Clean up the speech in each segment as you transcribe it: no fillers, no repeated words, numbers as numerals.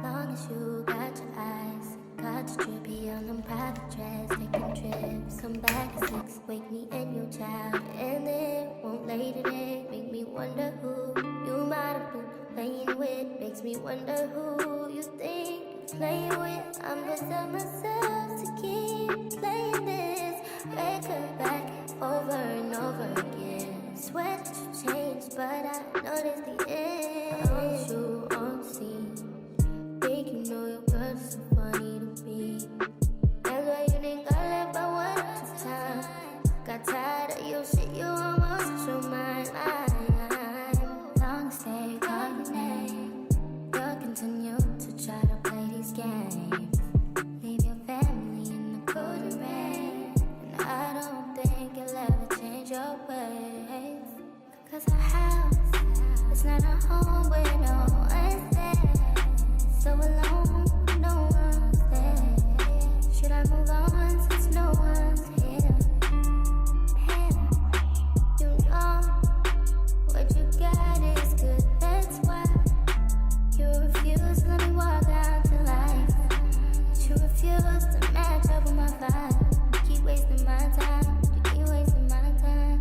long as you got your eyes, got your drippy on them private jets, taking trips. Come back at 6, wake me and your child, and then won't lay today. Make me wonder who you might have been playing with. Makes me wonder who you think you're playing with. I'm gonna tell myself to keep playing this record back over and over again. Swear that you changed, but I noticed the end. I want you on the scene. Think you know your girl is so funny to me. That's why you didn't got left by 1 or 2 times. Got tired of your shit, you almost lost your mind. Long stay, call your name. You'll continue to try to play these games. Leave your family in the cold rain. And I don't think you'll ever change your ways. Cause our house, it's not a home where no one's there. So alone, no one's there. Should I move on since no one's here? You know what you got is good, that's why you refuse to let me walk out to life. You refuse to match up with my vibe. You keep wasting my time, you keep wasting my time.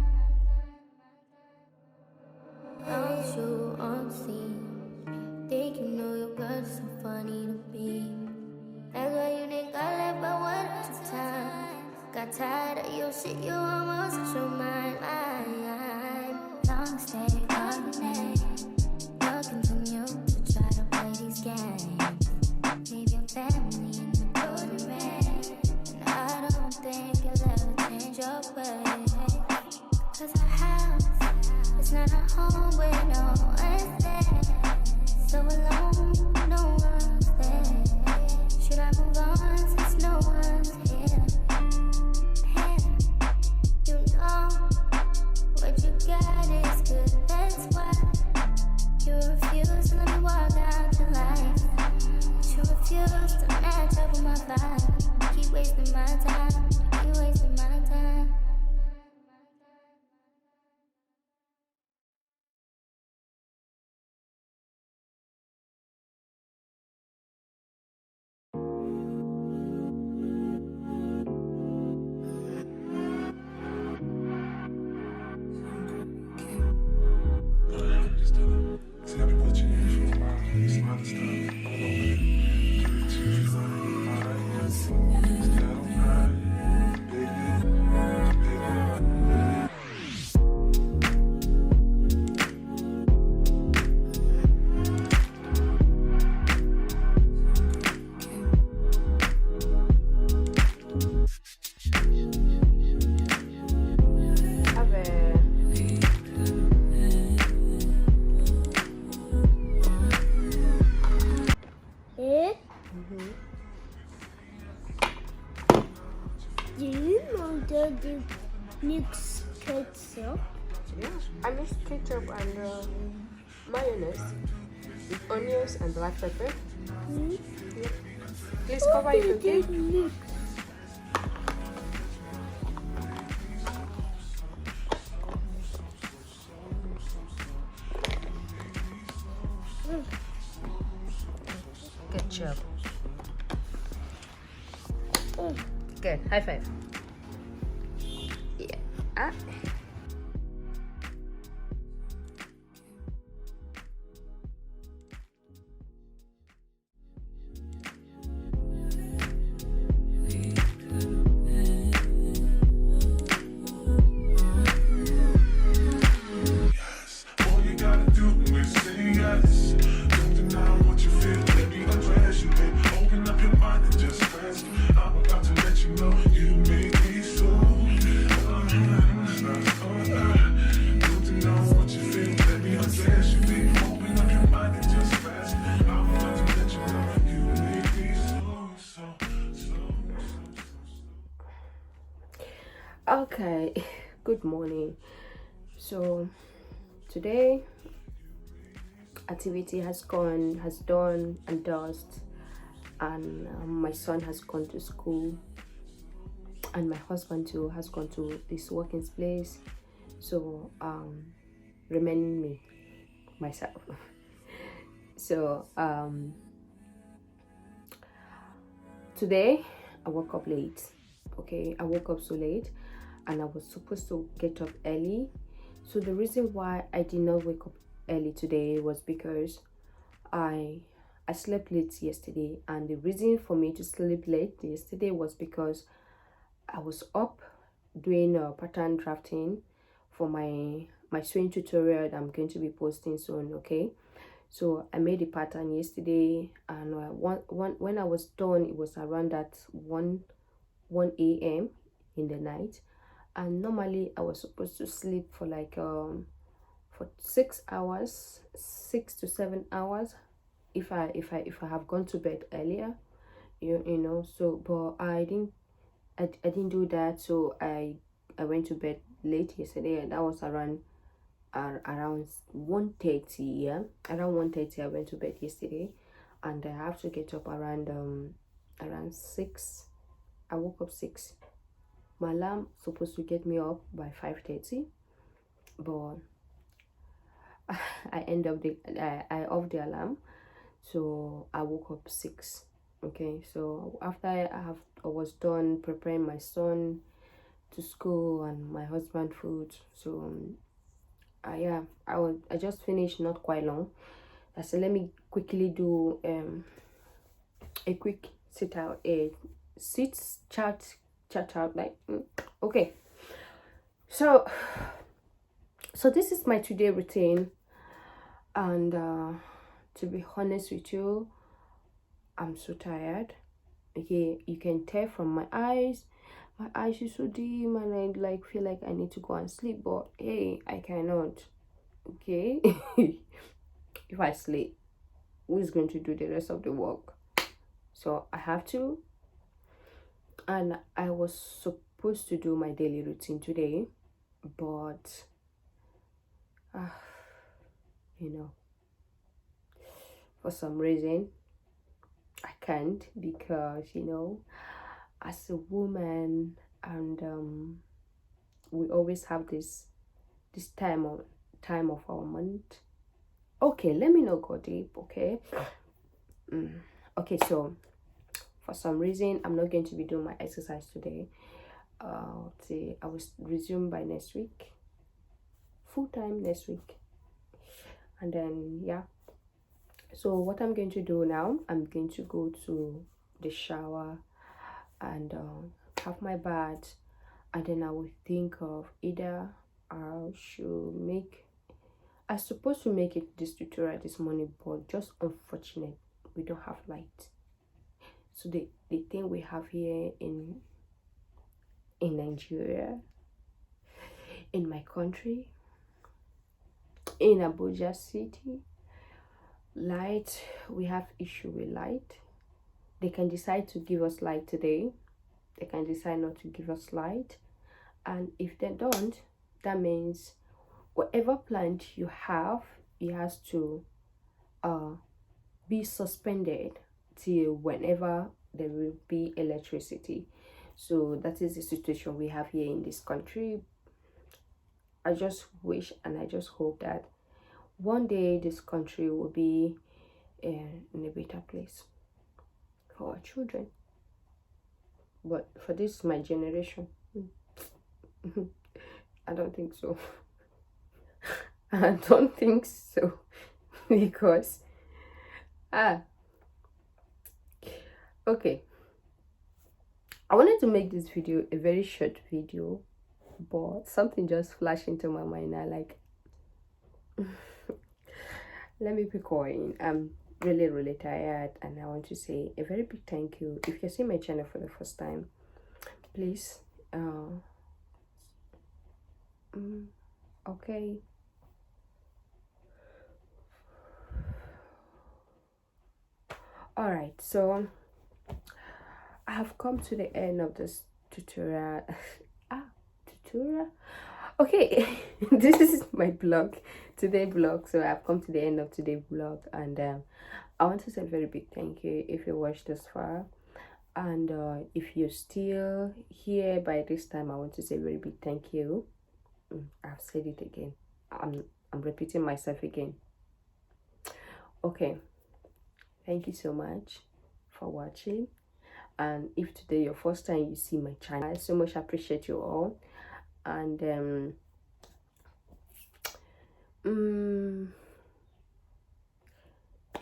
I want you on the scene. Think you know your girl is so funny to me. That's why you didn't got left by 1 or 2 times. Got tired of your shit, you almost lost your mind. Long stay, call your name. You'll continue to try to play these games. Leave your family in the cold rain. And I don't think you'll ever change your ways. Cause our house, it's not a home where no one's there. So alone, no one's there. Should I move on since no one's here? You know what you got is good, that's why you refuse to let me walk out to life. You refuse to match up with my vibe. You keep wasting my time, you keep wasting my time. Do you know that the mix ketchup? Yeah, I mix ketchup and mayonnaise with onions and black pepper. Yeah. Please cover it, okay? Mix. Ketchup. Good. High five. Yeah. Okay, good morning. So today activity has done and dust, and my son has gone to school, and my husband too has gone to his working place. So remaining me myself. So Today I woke up late. Okay, I woke up so late and I was supposed to get up early. So the reason why I did not wake up early today was because I I slept late yesterday, and the reason for me to sleep late yesterday was because I was up doing a pattern drafting for my swing tutorial that I'm going to be posting soon. Okay, so I made a pattern yesterday, and when I was done, it was around that 1 a.m. in the night. And normally I was supposed to sleep for like for 6 hours, 6 to 7 hours, if I have gone to bed earlier. You know, so but I didn't do that. So I went to bed late yesterday, and that was around 1:30. Yeah, around 1:30 I went to bed yesterday, and I have to get up around 6. I woke up 6. My alarm supposed to get me up by 5:30, but I end up the I off the alarm, so I woke up 6. Okay, so after I was done preparing my son to school and my husband food, so yeah, I just finished not quite long. I said let me quickly do a quick sit chat out like okay. So this is my today routine, and to be honest with you, I'm so tired. Okay, you can tell from my eyes. My eyes is so dim, and I like feel like I need to go and sleep, but hey, I cannot. Okay, if I sleep, who is going to do the rest of the work? So I have to. And I was supposed to do my daily routine today, but you know, for some reason I can't, because as a woman, and we always have this time of our month. Okay, let me not go deep. Okay. Okay, so for some reason I'm not going to be doing my exercise today. I will resume by next week, full time next week. And then yeah, so what I'm going to do now, I'm going to go to the shower and have my bath, and then I will think of either I supposed to make it this tutorial this morning, but just unfortunate we don't have light. So the thing we have here in Nigeria, in my country, in Abuja city, light, we have issue with light. They can decide to give us light today, they can decide not to give us light, and if they don't, that means whatever plant you have, it has to be suspended till whenever there will be electricity. So that is the situation we have here in this country. I just wish and I just hope that one day this country will be in a better place for our children. But for this my generation, I don't think so. I don't think so, because okay, I wanted to make this video a very short video, but something just flashed into my mind. I like let me be going. I'm really tired, and I want to say a very big thank you. If you're seeing my channel for the first time, please okay, all right, so I have come to the end of this tutorial. Tutorial, okay. This is my today vlog. So I've come to the end of today's vlog, and I want to say a very big thank you if you watched this far, and if you're still here by this time, I want to say a very big thank you. I've said it again, I'm repeating myself again. Okay, thank you so much for watching. And if today your first time you see my channel, I so much appreciate you all. And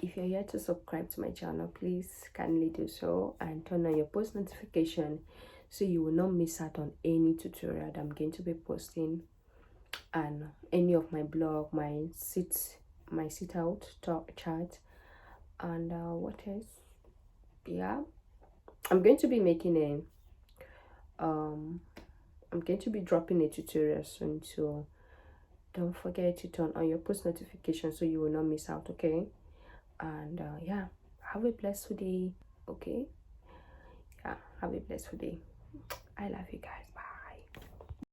if you're here to subscribe to my channel, please kindly do so and turn on your post notification so you will not miss out on any tutorial that I'm going to be posting, and any of my blog, my sit out talk chat, and what else. Yeah, I'm going to be making a I'm going to be dropping a tutorial soon, so don't forget to turn on your post notification so you will not miss out. Okay, and yeah, have a blessed day. Okay, yeah, have a blessed day. I love you guys. Bye.